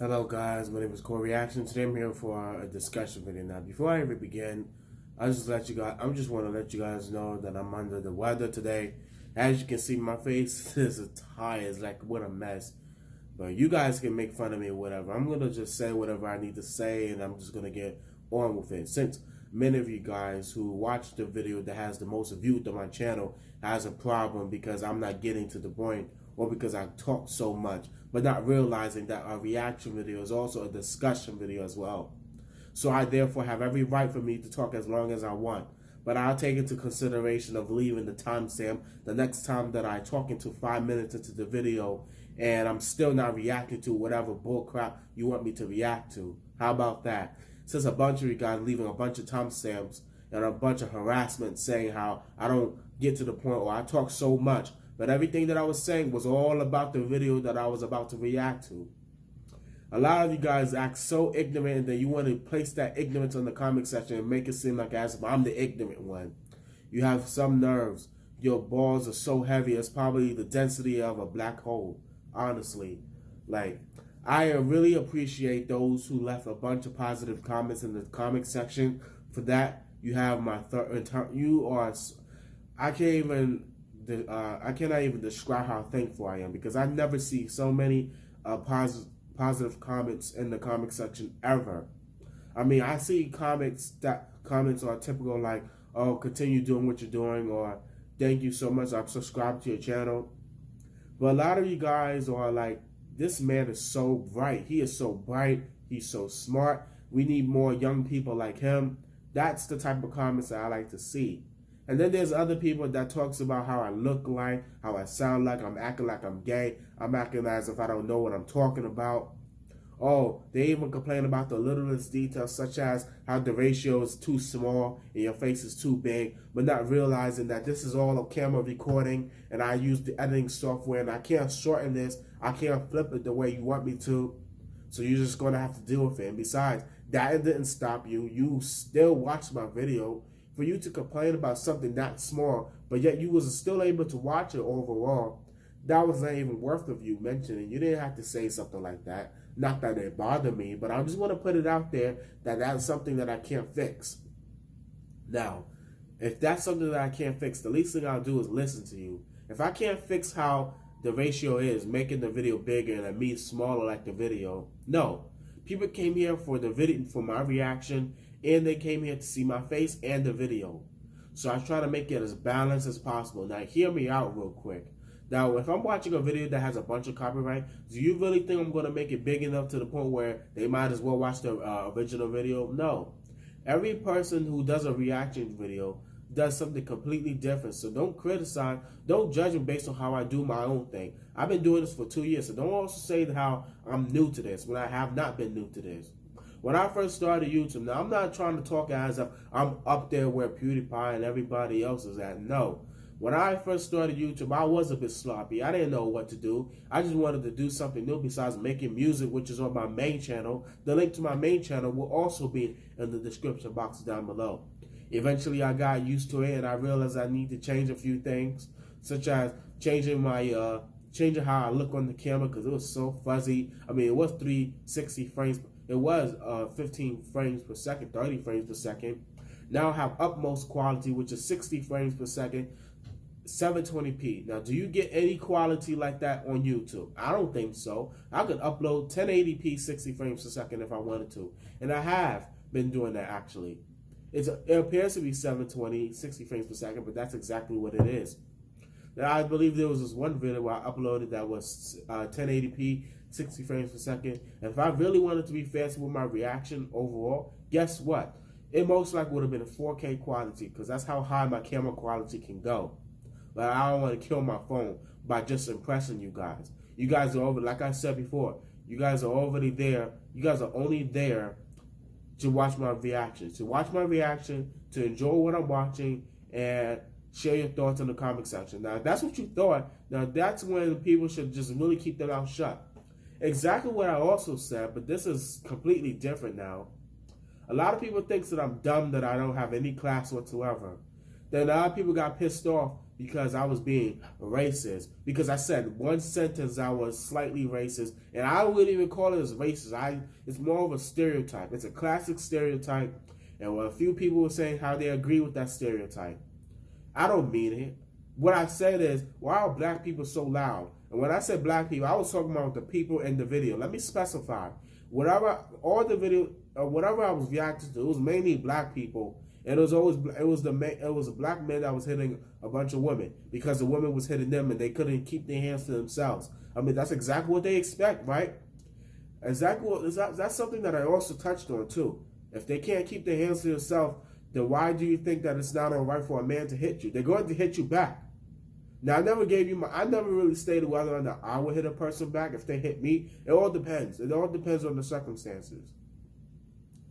Hello guys, my name is CoreyAction. Today I'm here for a discussion video. Now, before I even begin, I just want to let you guys know that I'm under the weather today. As you can see, my face is tired. It's like what a mess. But you guys can make fun of me or whatever. I'm gonna just say whatever I need to say, and I'm just gonna get on with it. Since many of you guys who watch the video that has the most views on my channel has a problem because I'm not getting to the point, or because I talk so much, but not realizing that a reaction video is also a discussion video as well. So I therefore have every right for me to talk as long as I want. But I'll take into consideration of leaving the timestamp the next time that I talk into 5 minutes into the video and I'm still not reacting to whatever bullcrap you want me to react to. How about that? Since a bunch of you guys leaving a bunch of timestamps and a bunch of harassment saying how I don't get to the point or I talk so much, but everything that I was saying was all about the video that I was about to react to. A lot of you guys act so ignorant that you want to place that ignorance in the comment section and make it seem like as if I'm the ignorant one. You have some nerves. Your balls are so heavy, it's probably the density of a black hole. Honestly. Like, I really appreciate those who left a bunch of positive comments in the comment section. For that, you have my you are, I cannot even describe how thankful I am, because I never see so many positive comments in the comment section ever. I mean, I see comments are typical like, "Oh, continue doing what you're doing," or "Thank you so much, I've subscribed to your channel." But a lot of you guys are like, "This man is so bright. He is so bright. He's so smart. We need more young people like him." That's the type of comments that I like to see. And then there's other people that talks about how I look like, how I sound like, I'm acting like I'm gay, I'm acting as if I don't know what I'm talking about. Oh, they even complain about the littlest details, such as how the ratio is too small and your face is too big, but not realizing that this is all a camera recording and I use the editing software and I can't shorten this, I can't flip it the way you want me to. So you're just going to have to deal with it. And besides, that didn't stop you. You still watched my video. For you to complain about something that small, but yet you was still able to watch it overall, that was not even worth of you mentioning. You didn't have to say something like that. Not that it bothered me, but I just want to put it out there that that's something that I can't fix. Now, if that's something that I can't fix, the least thing I'll do is listen to you. If I can't fix how the ratio is, making the video bigger and me smaller like the video, no. People came here for the video, for my reaction, and they came here to see my face and the video. So I try to make it as balanced as possible. Now, hear me out real quick. Now, if I'm watching a video that has a bunch of copyright, do you really think I'm going to make it big enough to the point where they might as well watch the original video? No. Every person who does a reaction video does something completely different. So don't criticize, don't judge me based on how I do my own thing. I've been doing this for 2 years, so don't also say how I'm new to this when I have not been new to this. When I first started YouTube, now I'm not trying to talk as if I'm up there where PewDiePie and everybody else is at. No. When I first started YouTube, I was a bit sloppy. I didn't know what to do. I just wanted to do something new besides making music, which is on my main channel. The link to my main channel will also be in the description box down below. Eventually, I got used to it, and I realized I need to change a few things, such as changing my changing how I look on the camera, because it was so fuzzy. I mean, it was 360 frames. It was 15 frames per second, 30 frames per second. Now I have utmost quality, which is 60 frames per second, 720p. Now, do you get any quality like that on YouTube? I don't think so. I could upload 1080p 60 frames per second if I wanted to. And I have been doing that, actually. It appears to be 720, 60 frames per second, but that's exactly what it is. Now, I believe there was this one video where I uploaded that was 1080p, 60 frames per second. And if I really wanted to be fancy with my reaction overall, guess what? It most likely would have been a 4K quality, because that's how high my camera quality can go. But I don't want to kill my phone by just impressing you guys. You guys are over, like I said before, you guys are already there. You guys are only there to watch my reaction. To enjoy what I'm watching, and share your thoughts in the comment section. Now, if that's what you thought, now that's when people should just really keep their mouth shut. Exactly what I also said, but this is completely different now. A lot of people think that I'm dumb, that I don't have any class whatsoever. Then a lot of people got pissed off because I was being racist. Because I said one sentence that was slightly racist, and I wouldn't even call it as racist. It's more of a stereotype. It's a classic stereotype, and a few people were saying how they agree with that stereotype. I don't mean it. What I said is, why are black people so loud? And when I said black people, I was talking about the people in the video. Let me specify. Whatever I was reacting to, it was mainly black people. And it was a black man that was hitting a bunch of women because the women was hitting them and they couldn't keep their hands to themselves. I mean, that's exactly what they expect, right? That's something that I also touched on too. If they can't keep their hands to themselves, then why do you think that it's not all right for a man to hit you? They're going to hit you back. Now, I never really stated whether or not I would hit a person back if they hit me. It all depends. It all depends on the circumstances.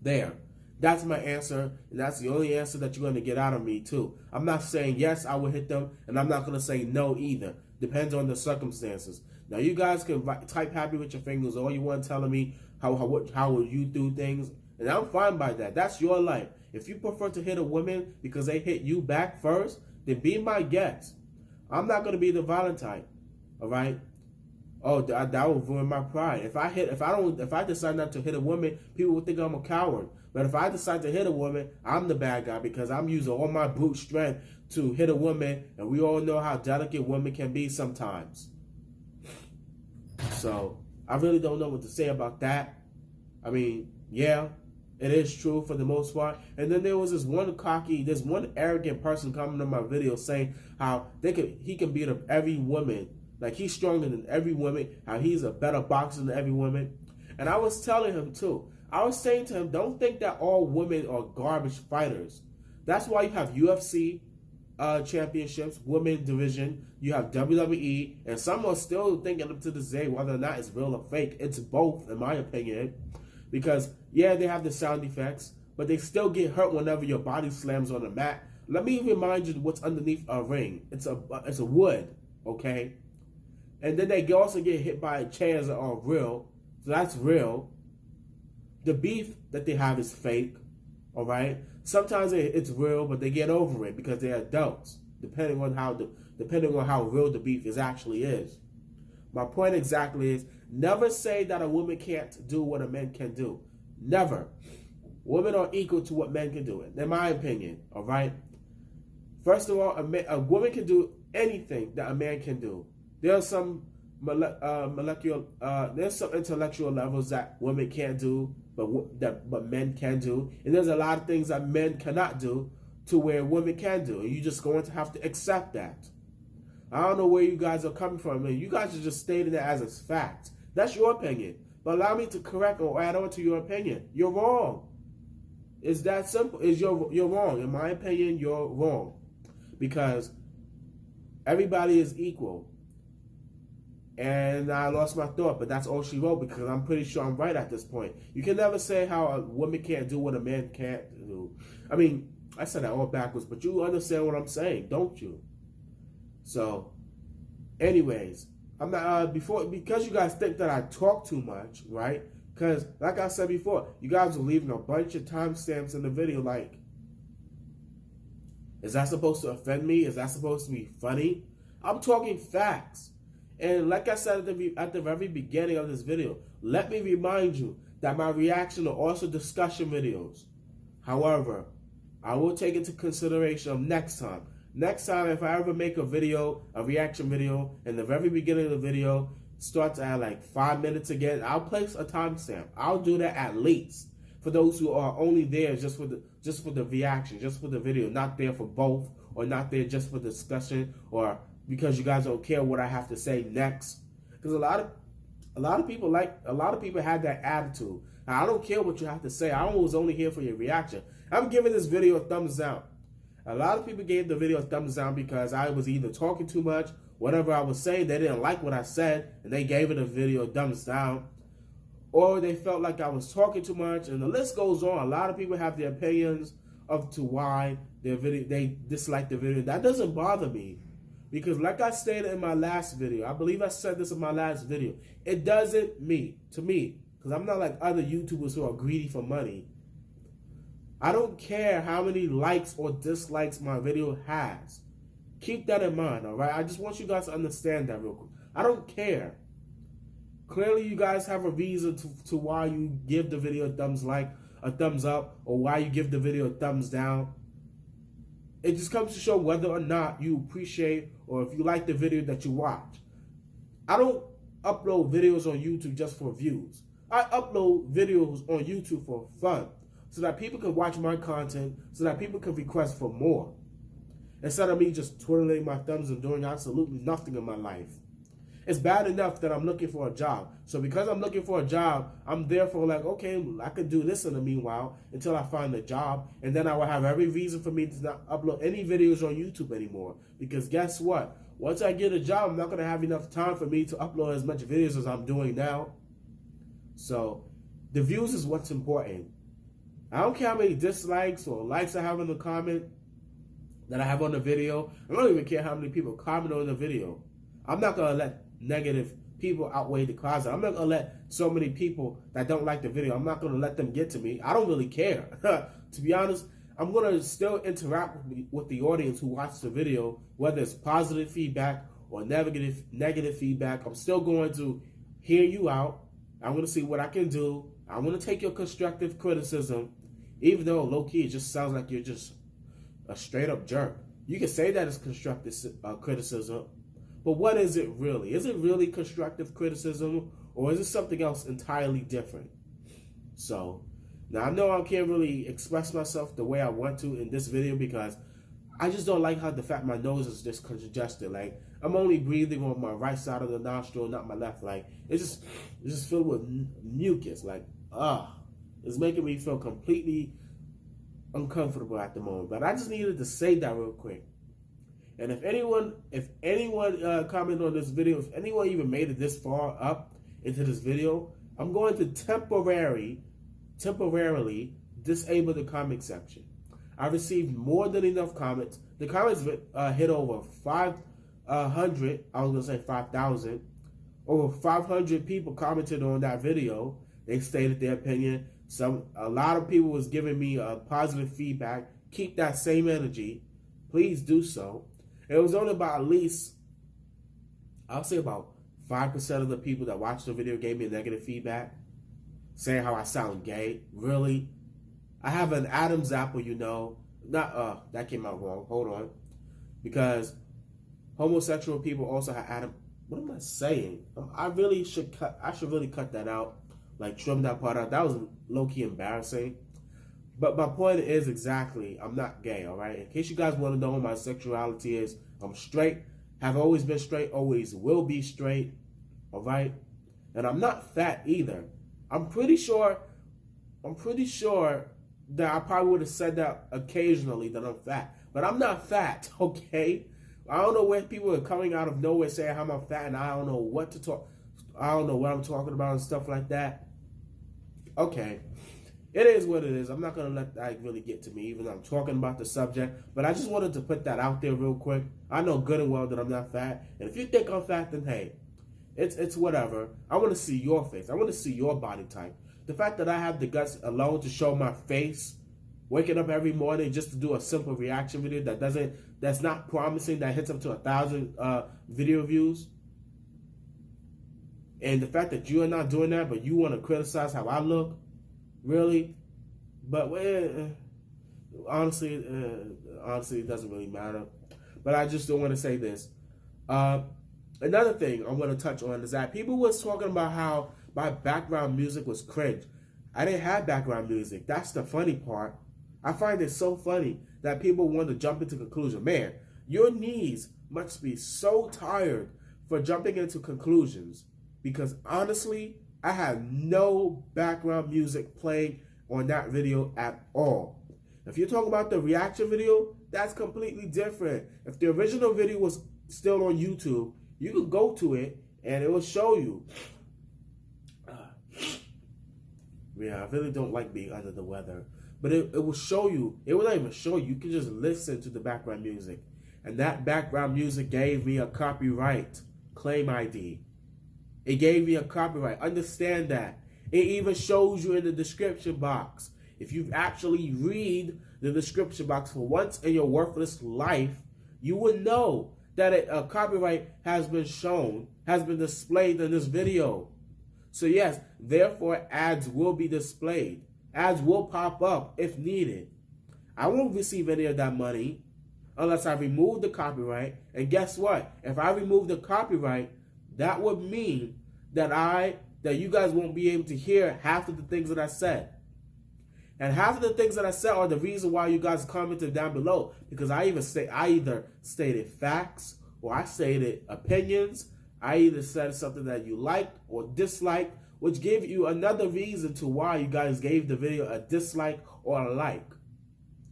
There. That's my answer, and that's the only answer that you're going to get out of me, too. I'm not saying yes, I will hit them, and I'm not going to say no either. Depends on the circumstances. Now, you guys can type happy with your fingers all you want, telling me how will you do things, and I'm fine by that. That's your life. If you prefer to hit a woman because they hit you back first, then be my guest. I'm not going to be the violent type, all right? Oh, that will ruin my pride. If I decide not to hit a woman, people will think I'm a coward. But if I decide to hit a woman, I'm the bad guy because I'm using all my brute strength to hit a woman, and we all know how delicate women can be sometimes. So I really don't know what to say about that. I mean, yeah, it is true for the most part. And then there was this one arrogant person coming on my video saying how he can beat up every woman. Like he's stronger than every woman, how he's a better boxer than every woman. And I was telling him too. I was saying to him, don't think that all women are garbage fighters. That's why you have UFC championships, women division, you have WWE, and some are still thinking up to this day whether or not it's real or fake. It's both, in my opinion. Because, yeah, they have the sound effects, but they still get hurt whenever your body slams on the mat. Let me remind you what's underneath a ring. It's a wood, okay? And then they also get hit by chairs that are real. So that's real. The beef that they have is fake, all right? Sometimes it's real, but they get over it because they're adults, depending on how real the beef actually is. My point exactly is, never say that a woman can't do what a man can do. Never. Women are equal to what men can do, in my opinion, all right? First of all, a woman can do anything that a man can do. There are some there's some intellectual levels that women can't do, but men can do, and there's a lot of things that men cannot do to where women can do, and you're just going to have to accept that. I don't know where you guys are coming from. I mean, you guys are just stating it as a fact. That's your opinion, but allow me to correct or add on to your opinion. You're wrong. It's that simple. You're wrong. In my opinion, you're wrong, because everybody is equal. And I lost my thought, but that's all she wrote because I'm pretty sure I'm right at this point. You can never say how a woman can't do what a man can't do. I mean, I said that all backwards, but you understand what I'm saying, don't you? So, anyways, I'm not because you guys think that I talk too much, right? Because, like I said before, you guys are leaving a bunch of timestamps in the video. Like, is that supposed to offend me? Is that supposed to be funny? I'm talking facts. And like I said at the very beginning of this video, let me remind you that my reaction are also discussion videos. However, I will take into consideration of next time. Next time, if I ever make a reaction video, and the very beginning of the video starts at like 5 minutes again, I'll place a timestamp. I'll do that at least for those who are only there just for the reaction, just for the video, not there for both, or not there just for discussion, or because you guys don't care what I have to say next. Because a lot of people had that attitude. Now, I don't care what you have to say. I was only here for your reaction. I'm giving this video a thumbs down. A lot of people gave the video a thumbs down because I was either talking too much, whatever I was saying, they didn't like what I said, and they gave it a video a thumbs down. Or they felt like I was talking too much, and the list goes on. A lot of people have their opinions of to why they dislike the video. That doesn't bother me. Because like I stated in my last video, I believe I said this in my last video, it doesn't to me, because I'm not like other YouTubers who are greedy for money. I don't care how many likes or dislikes my video has. Keep that in mind, all right? I just want you guys to understand that real quick. I don't care. Clearly, you guys have a reason to why you give the video a thumbs up, or why you give the video a thumbs down. It just comes to show whether or not you appreciate or if you like the video that you watch. I don't upload videos on YouTube just for views. I upload videos on YouTube for fun, so that people can watch my content, so that people can request for more. Instead of me just twiddling my thumbs and doing absolutely nothing in my life. It's bad enough that I'm looking for a job. So because I'm looking for a job, I'm therefore like, okay, I could do this in the meanwhile until I find a job. And then I will have every reason for me to not upload any videos on YouTube anymore. Because guess what? Once I get a job, I'm not going to have enough time for me to upload as much videos as I'm doing now. So the views is what's important. I don't care how many dislikes or likes I have in the comment that I have on the video. I don't even care how many people comment on the video. I'm not going to let negative people outweigh the positive. I'm not going to let so many people that don't like the video, I'm not going to let them get to me. I don't really care. To be honest, I'm going to still interact with the audience who watched the video, whether it's positive feedback or negative feedback. I'm still going to hear you out. I'm going to see what I can do. I'm going to take your constructive criticism, even though low-key it just sounds like you're just a straight-up jerk. You can say that it's constructive criticism, but what is it really? Is it really constructive criticism, or is it something else entirely different? So, now I know I can't really express myself the way I want to in this video because I just don't like how the fact my nose is just congested. Like, I'm only breathing on my right side of the nostril, not my left. Like, it's just filled with mucus. Like, it's making me feel completely uncomfortable at the moment. But I just needed to say that real quick. And if anyone commented on this video, if anyone even made it this far up into this video, I'm going to temporarily disable the comment section. I received more than enough comments. The comments hit over 500. I was going to say 5,000. Over 500 people commented on that video. They stated their opinion. A lot of people was giving me positive feedback. Keep that same energy. Please do so. It was only about at least, I'll say about 5% of the people that watched the video gave me negative feedback, saying how I sound gay. Really? I have an Adam's apple, you know. That came out wrong. Hold on. Because homosexual people also have Adam. What am I saying? I should really cut that out. Like, trim that part out. That was low-key embarrassing. But my point is exactly, I'm not gay, all right? In case you guys want to know what my sexuality is, I'm straight, have always been straight, always will be straight, all right? And I'm not fat either. I'm pretty sure that I probably would have said that occasionally, that I'm fat. But I'm not fat, okay? I don't know where people are coming out of nowhere saying how I'm fat and I don't know what to talk. I don't know what I'm talking about and stuff like that. Okay. It is what it is. I'm not going to let that really get to me, even though I'm talking about the subject. But I just wanted to put that out there real quick. I know good and well that I'm not fat. And if you think I'm fat, then hey, it's whatever. I want to see your face. I want to see your body type. The fact that I have the guts alone to show my face, waking up every morning just to do a simple reaction video that's not promising, that hits up to 1,000 video views. And the fact that you are not doing that, but you want to criticize how I look, really? But honestly, it doesn't really matter. But I just don't want to say this. Another thing I want to touch on is that people was talking about how my background music was cringe. I didn't have background music. That's the funny part. I find it so funny that people want to jump into conclusion. Man, your knees must be so tired for jumping into conclusions. Because honestly, I have no background music playing on that video at all. If you're talking about the reaction video, that's completely different. If the original video was still on YouTube, you could go to it and it will show you. Yeah, I really don't like being under the weather. But it will show you. It will not even show you. You can just listen to the background music. And that background music gave me a copyright claim ID. It gave me a copyright. Understand that. It even shows you in the description box. If you actually read the description box for once in your worthless life, you would know that a copyright has been shown, has been displayed in this video. So yes, therefore ads will be displayed. Ads will pop up if needed. I won't receive any of that money unless I remove the copyright. And guess what? If I remove the copyright, that would mean that you guys won't be able to hear half of the things that I said. And half of the things that I said are the reason why you guys commented down below. Because I either stated facts or I stated opinions. I either said something that you liked or disliked, which gave you another reason to why you guys gave the video a dislike or a like.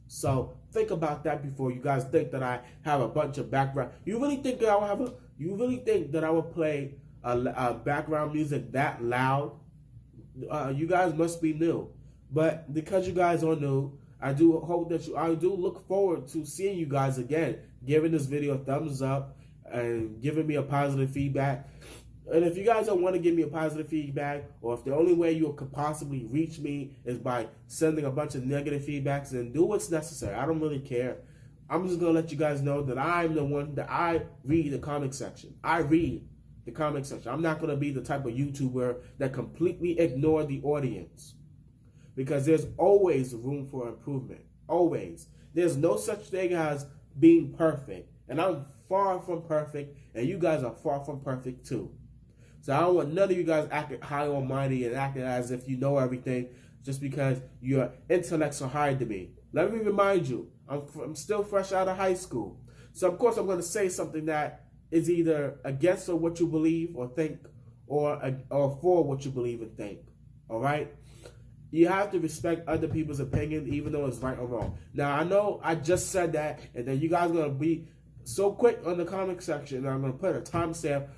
So think about that before you guys think that I have a bunch of background. You really think that I would play a background music that loud? You guys must be new. But because you guys are new, I do hope that I do look forward to seeing you guys again, giving this video a thumbs up and giving me a positive feedback. And if you guys don't want to give me a positive feedback, or if the only way you could possibly reach me is by sending a bunch of negative feedbacks, then do what's necessary. I don't really care. I'm just going to let you guys know that I'm the one that I read the comment section. I read the comment section. I'm not going to be the type of YouTuber that completely ignore the audience. Because there's always room for improvement. Always. There's no such thing as being perfect. And I'm far from perfect, and you guys are far from perfect too. So I don't want none of you guys acting high and mighty and acting as if you know everything just because your intellects are higher than me. Let me remind you, I'm still fresh out of high school. So of course I'm going to say something that is either against what you believe or think, or for what you believe and think. All right? You have to respect other people's opinion, even though it's right or wrong. Now, I know I just said that, and then you guys are going to be so quick on the comment section, and I'm going to put a timestamp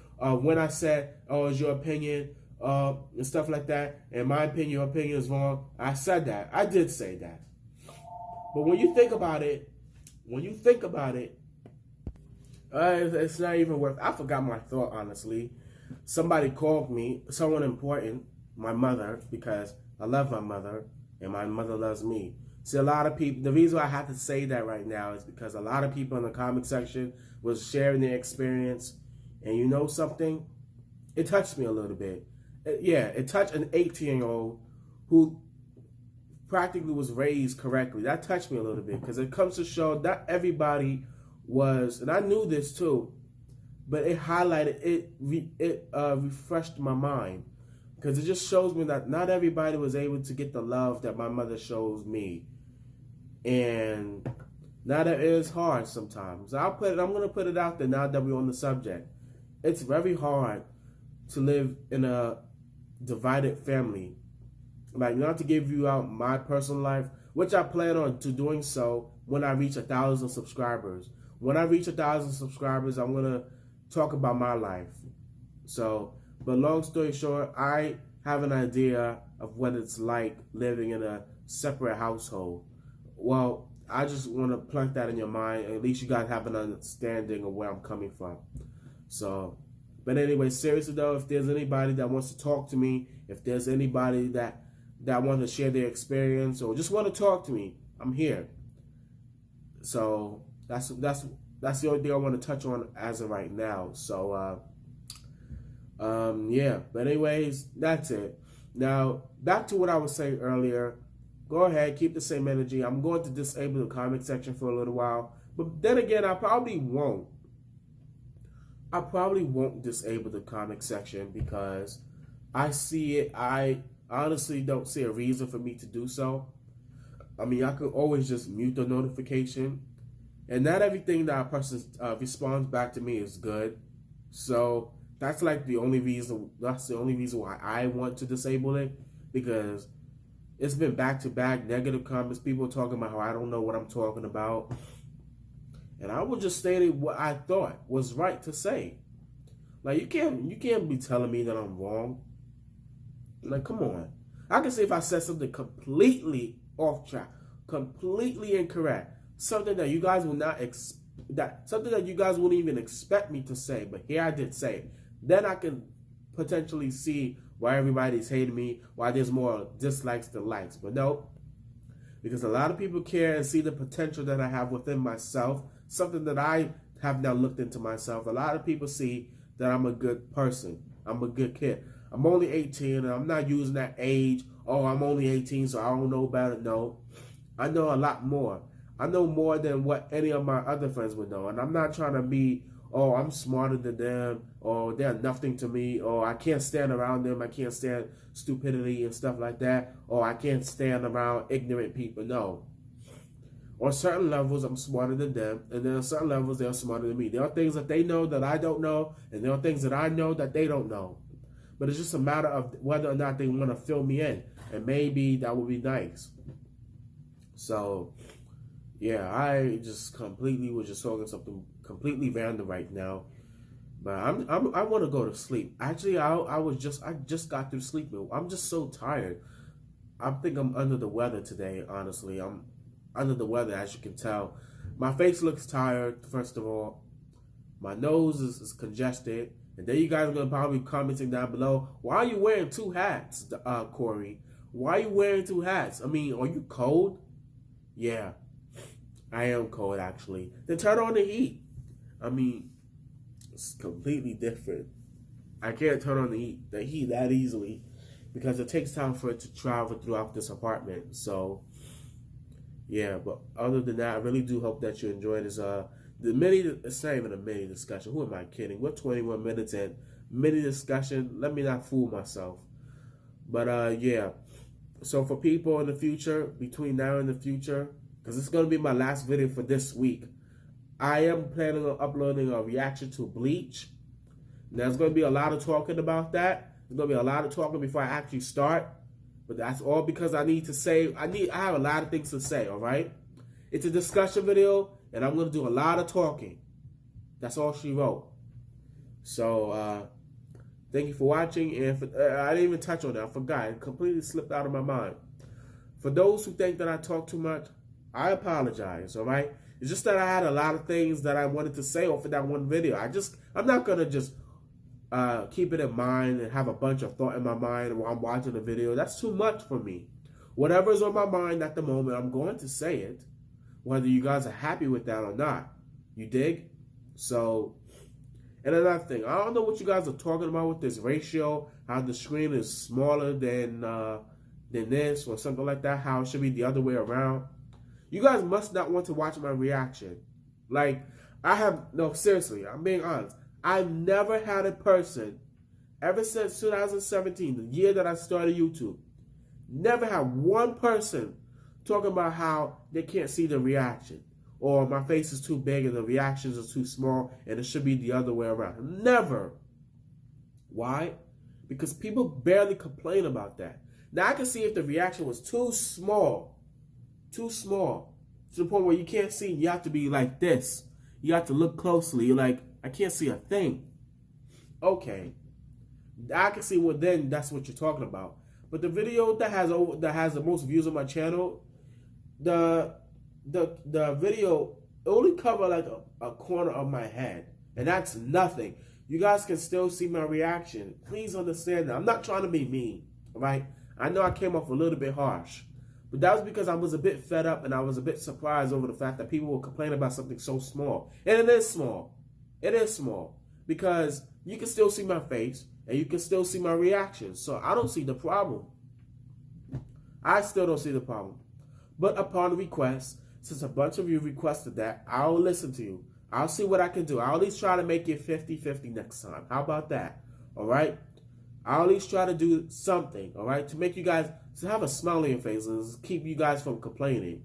when I said, oh, it's your opinion, and stuff like that. In my opinion, your opinion is wrong. I said that. I did say that. But when you think about it, it's not even worth. I forgot my thought, honestly. Somebody called me, someone important, my mother, because I love my mother, and my mother loves me. See, a lot of people, the reason why I have to say that right now is because a lot of people in the comment section was sharing their experience, and you know something? It touched me a little bit. It touched an 18-year-old who practically was raised correctly. That touched me a little bit, because it comes to show not everybody was, and I knew this too, but it highlighted, it refreshed my mind. Because it just shows me that not everybody was able to get the love that my mother shows me. And now that it is hard sometimes. I'm going to put it out there now that we're on the subject. It's very hard to live in a divided family. Like, not to give you out my personal life, which I plan on to doing so when I reach 1,000 subscribers. When I reach 1,000 subscribers, I'm going to talk about my life. So, but long story short, I have an idea of what it's like living in a separate household. Well, I just want to plunk that in your mind. At least you guys have an understanding of where I'm coming from. So, but anyway, seriously though, if there's anybody that wants to talk to me, if there's anybody that wants to share their experience or just want to talk to me, I'm here. So that's the only thing I want to touch on as of right now. So, yeah, but anyways, that's it. Now, back to what I was saying earlier. Go ahead, keep the same energy. I'm going to disable the comment section for a little while. But then again, I probably won't. I probably won't disable the comment section because I see it. I honestly don't see a reason for me to do so. I mean, I could always just mute the notification. And not everything that a person responds back to me is good. So that's like the only reason. That's the only reason why I want to disable it, because it's been back-to-back negative comments. People talking about how I don't know what I'm talking about, and I was just stating what I thought was right to say. Like, you can't be telling me that I'm wrong. Like, come on. I can say if I said something completely off track, completely incorrect, something that you guys will not something that you guys wouldn't even expect me to say, but here I did say it. Then I can potentially see why everybody's hating me, why there's more dislikes than likes. But no, because a lot of people care and see the potential that I have within myself. something that I have now looked into myself. A lot of people see that I'm a good person. I'm a good kid. I'm only 18, and I'm not using that age. Oh, I'm only 18, so I don't know about it. No, I know a lot more. I know more than what any of my other friends would know. And I'm not trying to be, oh, I'm smarter than them, or they're nothing to me, or I can't stand around them. I can't stand stupidity and stuff like that, or I can't stand around ignorant people. No. On certain levels, I'm smarter than them, and then on certain levels, they're smarter than me. There are things that they know that I don't know, and there are things that I know that they don't know. But it's just a matter of whether or not they want to fill me in, and maybe that would be nice. So, yeah, I just completely was just talking something completely random right now. But I want to go to sleep. Actually, I just got through sleeping. I'm just so tired. I think I'm under the weather today. Honestly, I'm under the weather, as you can tell. My face looks tired. First of all, my nose is congested, and then you guys are gonna probably be commenting down below. Why are you wearing two hats, Corey? Why are you wearing two hats? I mean, are you cold? Yeah, I am cold actually. Then turn on the heat. I mean, it's completely different. I can't turn on the heat that easily because it takes time for it to travel throughout this apartment. So, yeah, but other than that, I really do hope that you enjoyed this. It's not even a mini discussion. Who am I kidding? We're 21 minutes in. Mini discussion. Let me not fool myself. But, yeah. So for people in the future, between now and the future, because it's going to be my last video for this week, I am planning on uploading a reaction to Bleach. There's going to be a lot of talking about that. There's going to be a lot of talking before I actually start. But that's all because I need to say, I have a lot of things to say, all right? It's a discussion video, and I'm going to do a lot of talking. That's all she wrote. So, thank you for watching. And I didn't even touch on that. I forgot. It completely slipped out of my mind. For those who think that I talk too much, I apologize, all right? It's just that I had a lot of things that I wanted to say off of that one video. I'm not going to just keep it in mind and have a bunch of thought in my mind while I'm watching the video. That's too much for me. Whatever's on my mind at the moment, I'm going to say it, whether you guys are happy with that or not. You dig? So, and another thing, I don't know what you guys are talking about with this ratio, how the screen is smaller than this or something like that, how it should be the other way around. You guys must not want to watch my reaction. Like, no, seriously, I'm being honest. I've never had a person, ever since 2017, the year that I started YouTube, never had one person talking about how they can't see the reaction, or my face is too big and the reactions are too small and it should be the other way around. Never. Why? Because people barely complain about that. Now I can see if the reaction was too small, to the point where you can't see, you have to be like this. You have to look closely. You're like, I can't see a thing. Okay, I can see what then that's what you're talking about. But the video that has the most views on my channel, the video only cover like a corner of my head, and that's nothing. You guys can still see my reaction. Please understand that. I'm not trying to be mean, all right? I know I came off a little bit harsh, but that was because I was a bit fed up and I was a bit surprised over the fact that people will complain about something so small. And it is small. It is small because you can still see my face and you can still see my reaction. So I don't see the problem. I still don't see the problem. But upon request, since a bunch of you requested that, I'll listen to you. I'll see what I can do. I'll at least try to make it 50-50 next time. How about that? All right? I'll at least try to do something, all right, to make you guys, to have a smile on your face and keep you guys from complaining.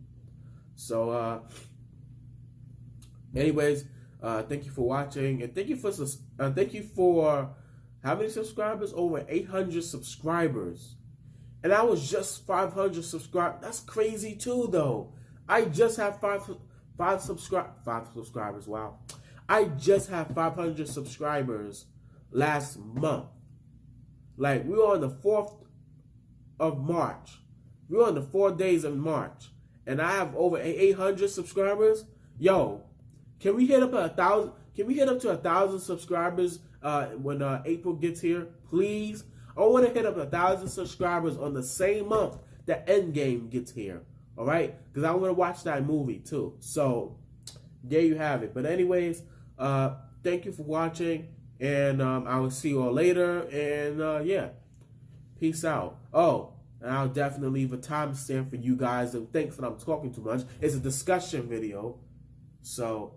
So, anyways, thank you for watching, and thank you for how many subscribers? Over 800 subscribers, and I was just 500 subscribers. That's crazy too, though. I just have five subscribers. Wow, I just have 500 subscribers last month. Like, we were on the 4th of March. We were on the 4 days of March, and I have over 800 subscribers. Yo, can we hit up 1,000? Can we hit up to 1,000 subscribers when April gets here, please? I want to hit up 1,000 subscribers on the same month that Endgame gets here. All right, because I want to watch that movie too. So, there you have it. But anyways, thank you for watching, and I will see you all later. And yeah, peace out. Oh, and I'll definitely leave a timestamp for you guys. And thanks that I'm talking too much. It's a discussion video, so.